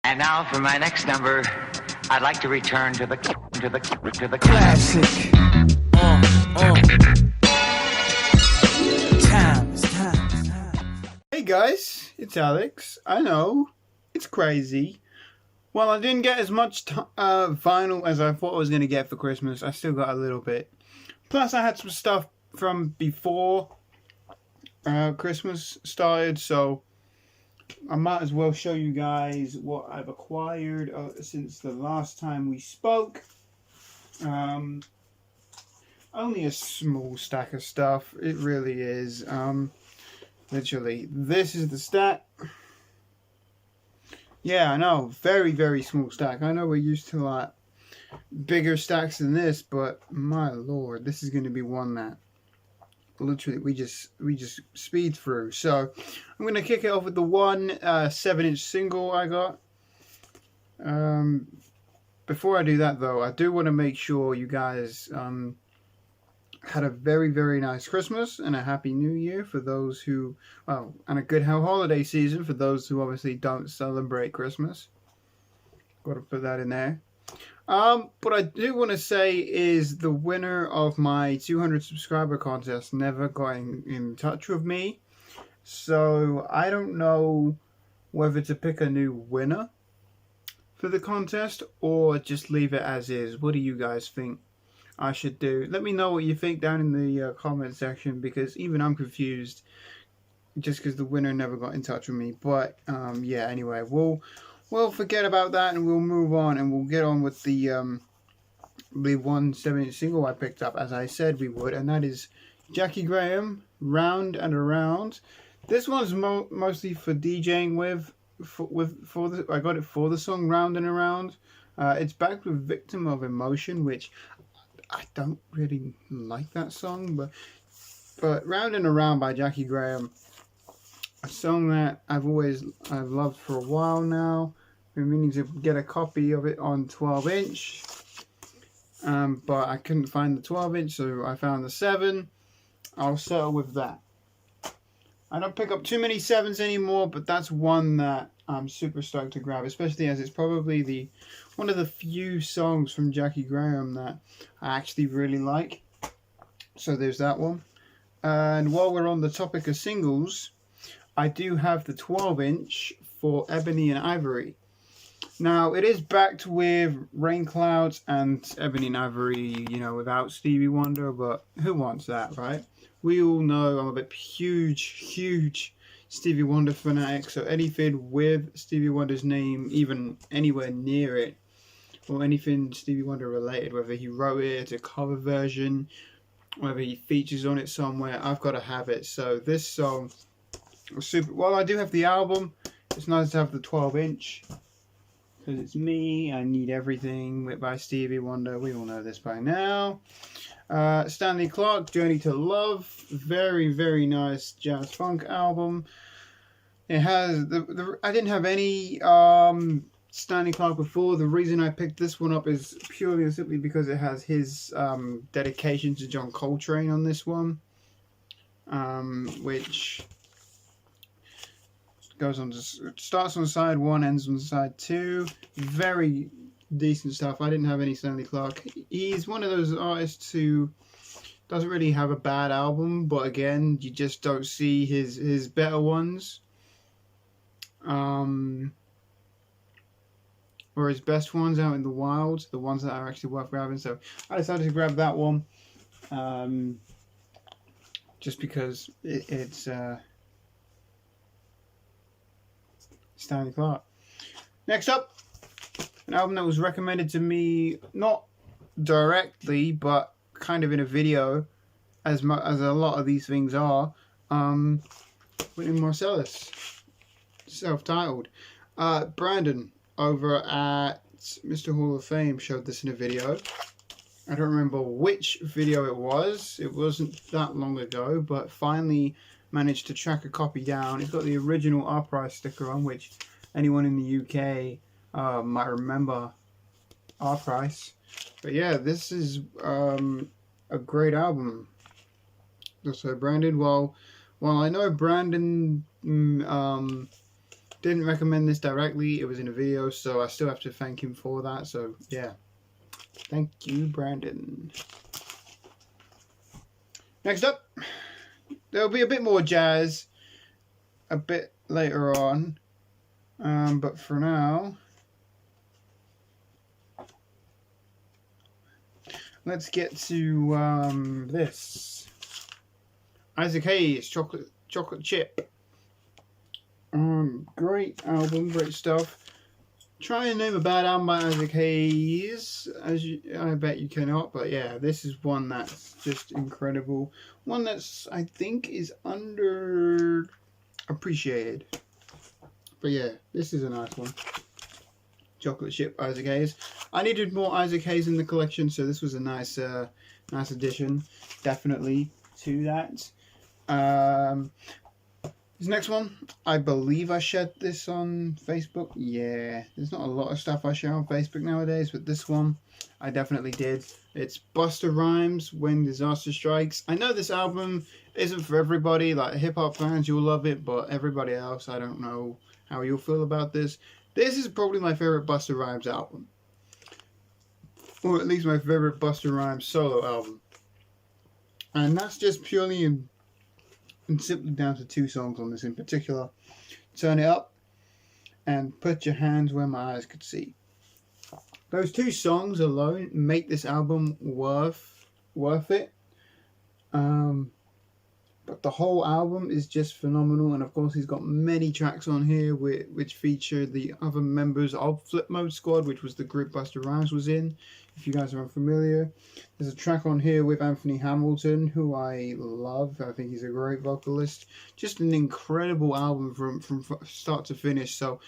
And now for my next number, I'd like to return to the classic. Time. Hey guys, it's Alex. I know, it's crazy. Well, I didn't get as much vinyl as I thought I was going to get for Christmas. I still got a little bit. Plus, I had some stuff from before Christmas started, so I might as well show you guys what I've acquired since the last time we spoke. Only a small stack of stuff. It really is. Literally, this is the stack. Yeah, I know, very, very small stack. I know we're used to like bigger stacks than this, but my lord, this is going to be one that literally we just speed through. So I'm going to kick it off with the one 7-inch single I got. Before I do that though, I do want to make sure you guys had a very, very nice Christmas and a happy New Year for those who, well, and a good holiday season for those who obviously don't celebrate Christmas. Got to put that in there. What I do want to say is the winner of my 200 subscriber contest never got in touch with me. So I don't know whether to pick a new winner for the contest or just leave it as is. What do you guys think I should do? Let me know what you think down in the comment section, because even I'm confused just because the winner never got in touch with me. But yeah, anyway, we'll forget about that and we'll move on and we'll get on with the one 7-inch single I picked up, as I said we would, and that is Jackie Graham, Round and Around. This one's mostly for DJing with. I got it for the song Round and Around. It's backed with Victim of Emotion, which I don't really like that song, but Round and Around by Jackie Graham, a song that I've loved for a while now. Been meaning to get a copy of it on 12-inch, but I couldn't find the 12-inch, so I found the 7. I'll settle with that. I don't pick up too many 7s anymore, but that's one that I'm super stoked to grab, especially as it's probably one of the few songs from Jackie Graham that I actually really like. So there's that one. And while we're on the topic of singles, I do have the 12-inch for Ebony and Ivory. Now, it is backed with Rain Clouds and Ebony and Ivory, you know, without Stevie Wonder, but who wants that, right? We all know I'm a huge Stevie Wonder fanatic, so anything with Stevie Wonder's name, even anywhere near it, or anything Stevie Wonder related, whether he wrote it, it's a cover version, whether he features on it somewhere, I've got to have it. So this song was super. While I do have the album, it's nice to have the 12-inch. Because it's me, I Need Everything by Stevie Wonder. We all know this by now. Stanley Clarke, Journey to Love. Very, very nice jazz funk album. It has I didn't have any Stanley Clarke before. The reason I picked this one up is purely and simply because it has his dedication to John Coltrane on this one, which goes on to starts on side 1, ends on side 2. Very decent stuff. I didn't have any Stanley Clarke. He's one of those artists who doesn't really have a bad album, but again, you just don't see his better ones, or his best ones out in the wild, the ones that are actually worth grabbing. So I decided to grab that one, just because it's Stanley Clarke. Next up, an album that was recommended to me, not directly, but kind of in a video, as a lot of these things are. Wynton Marsalis, self-titled. Brandon over at Mr. Hall of Fame showed this in a video. I don't remember which video it was. It wasn't that long ago, but finally managed to track a copy down. It's got the original Our-Price sticker on, which anyone in the UK might remember Our-Price. But yeah, this is a great album. So Brandon, while I know Brandon didn't recommend this directly. It was in a video, so I still have to thank him for that. So yeah, thank you, Brandon. Next up, there'll be a bit more jazz a bit later on, but for now, let's get to this. Isaac Hayes, Chocolate Chip. Great album, great stuff. Try and name a bad album by Isaac Hayes, I bet you cannot, but yeah, this is one that's just incredible. One that's, I think, is underappreciated. But yeah, this is a nice one. Chocolate Chip, Isaac Hayes. I needed more Isaac Hayes in the collection, so this was a nice addition, definitely, to that. This next one, I believe I shared this on Facebook. Yeah, there's not a lot of stuff I share on Facebook nowadays, but this one I definitely did. It's Busta Rhymes, When Disaster Strikes. I know this album isn't for everybody, like hip-hop fans, you'll love it, but everybody else, I don't know how you'll feel about this. This is probably my favorite Busta Rhymes album. Or at least my favorite Busta Rhymes solo album. And that's just purely and simply down to 2 songs on this in particular. Turn It Up and Put Your Hands Where My Eyes Could See. Those 2 songs alone make this album worth it. But the whole album is just phenomenal, and of course he's got many tracks on here which feature the other members of Flip Mode Squad, which was the group Busta Rhymes was in, if you guys are unfamiliar. There's a track on here with Anthony Hamilton, who I love. I think he's a great vocalist. Just an incredible album from start to finish, so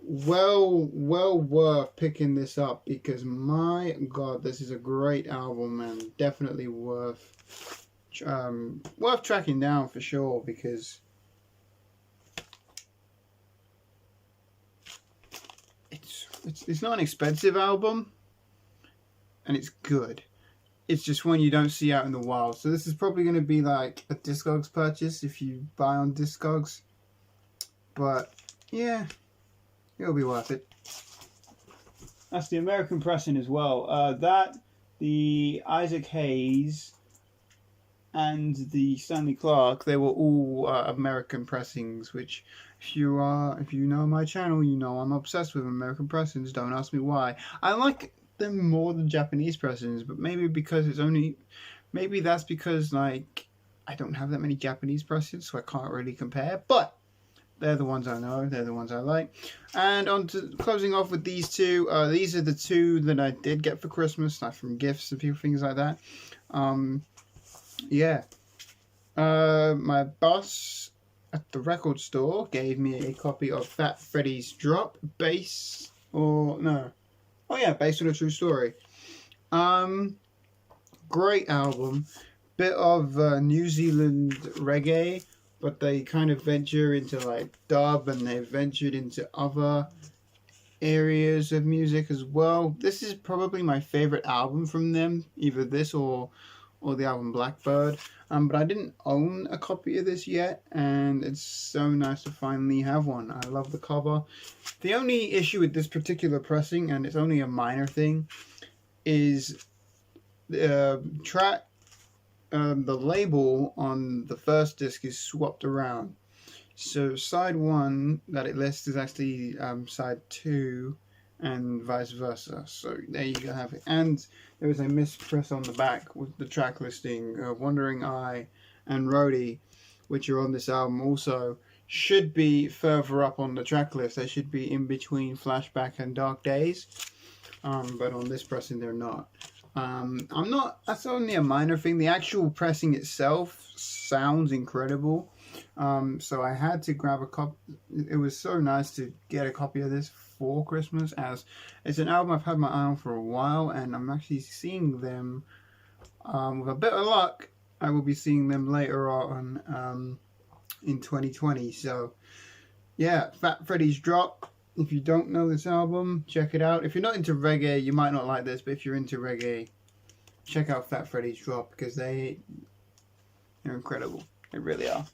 well worth picking this up, because my god, this is a great album and definitely worth tracking down for sure, because it's not an expensive album and it's good. It's just one you don't see out in the wild, so this is probably going to be like a Discogs purchase if you buy on Discogs, but yeah, it'll be worth it. That's the American pressing as well. The Isaac Hayes and the Stanley Clarke, they were all American pressings, which if you know my channel, you know I'm obsessed with American pressings. Don't ask me why. I like them more than Japanese pressings, but maybe that's because like I don't have that many Japanese pressings, so I can't really compare, but they're the ones I know, they're the ones I like. And on to closing off with these 2. These are the 2 that I did get for Christmas, like from gifts and things like that. Yeah, my boss at the record store gave me a copy of Fat Freddy's Drop, based on a true story. Great album, bit of New Zealand reggae, but they kind of venture into like dub, and they ventured into other areas of music as well. This is probably my favorite album from them, either this or the album Blackbird, but I didn't own a copy of this yet, and it's so nice to finally have one. I love the cover. The only issue with this particular pressing, and it's only a minor thing, is the label on the first disc is swapped around. So side 1 that it lists is actually side 2, and vice versa. So there you have it. And there is a mispress on the back with the track listing. Wandering Eye and Roadie, which are on this album, also should be further up on the track list. They should be in between Flashback and Dark Days, but on this pressing they're not. That's only a minor thing. The actual pressing itself sounds incredible, so I had to grab a copy. It was so nice to get a copy of this for Christmas, as it's an album I've had my eye on for a while, and I'm actually seeing them, with a bit of luck, I will be seeing them later on in 2020. So yeah, Fat Freddy's Drop. If you don't know this album, check it out. If you're not into reggae, you might not like this, but if you're into reggae, check out Fat Freddy's Drop, because they're incredible. They really are.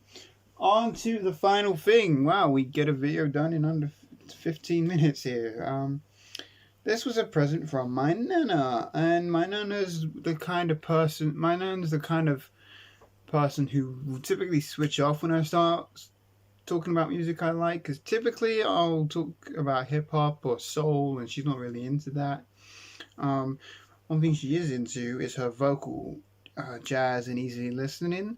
On to the final thing. Wow, we get a video done in under 15 minutes here. This was a present from my nana, and my nana's the kind of person. My nana's the kind of person who will typically switch off when I start talking about music I like, because typically I'll talk about hip hop or soul, and she's not really into that. One thing she is into is her vocal, jazz and easy listening.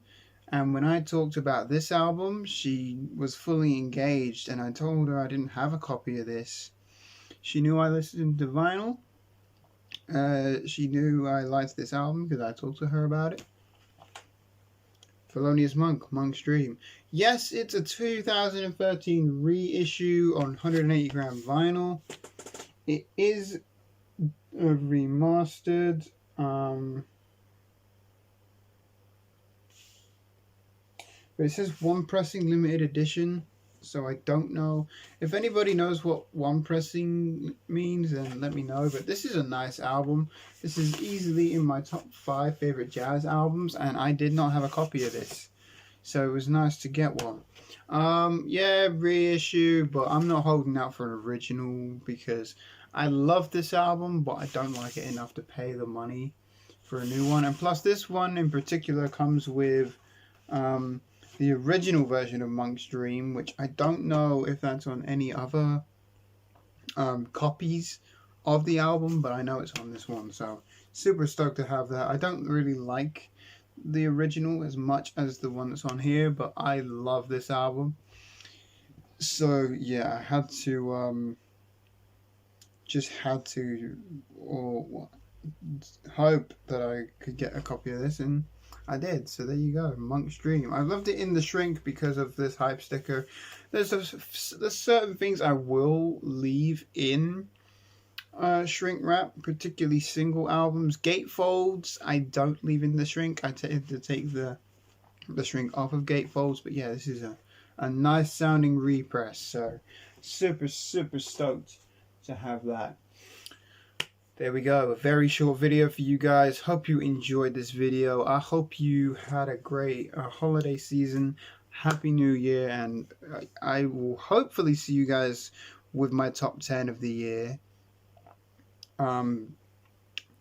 And when I talked about this album, she was fully engaged, and I told her I didn't have a copy of this. She knew I listened to vinyl. She knew I liked this album because I talked to her about it. Thelonious Monk, Monk's Dream. Yes, it's a 2013 reissue on 180 gram vinyl. It is remastered. But it says one pressing limited edition, so I don't know. If anybody knows what one pressing means, then let me know. But this is a nice album. This is easily in my top 5 favorite jazz albums, and I did not have a copy of this, so it was nice to get one. Yeah, reissue, but I'm not holding out for an original because I love this album, but I don't like it enough to pay the money for a new one. And plus, this one in particular comes with the original version of Monk's Dream, which I don't know if that's on any other copies of the album, but I know it's on this one, so super stoked to have that. I don't really like the original as much as the one that's on here, but I love this album. So yeah, I had to hope that I could get a copy of this, and I did. So there you go, Monk's Dream. I loved it in the shrink because of this hype sticker. There's certain things I will leave in shrink wrap, particularly single albums. Gatefolds I don't leave in the shrink. I tend to take the shrink off of gatefolds. But yeah, this is a nice sounding repress. So super stoked to have that. There we go, a very short video for you guys. Hope you enjoyed this video. I hope you had a great holiday season. Happy New Year, and I will hopefully see you guys with my top 10 of the year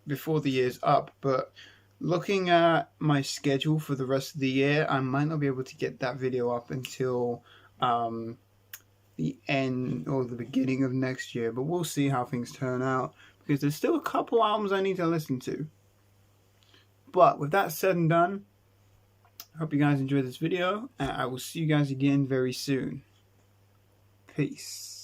before the year's up. But looking at my schedule for the rest of the year, I might not be able to get that video up until the end or the beginning of next year, but we'll see how things turn out, because there's still a couple albums I need to listen to. But with that said and done, I hope you guys enjoyed this video, and I will see you guys again very soon. Peace.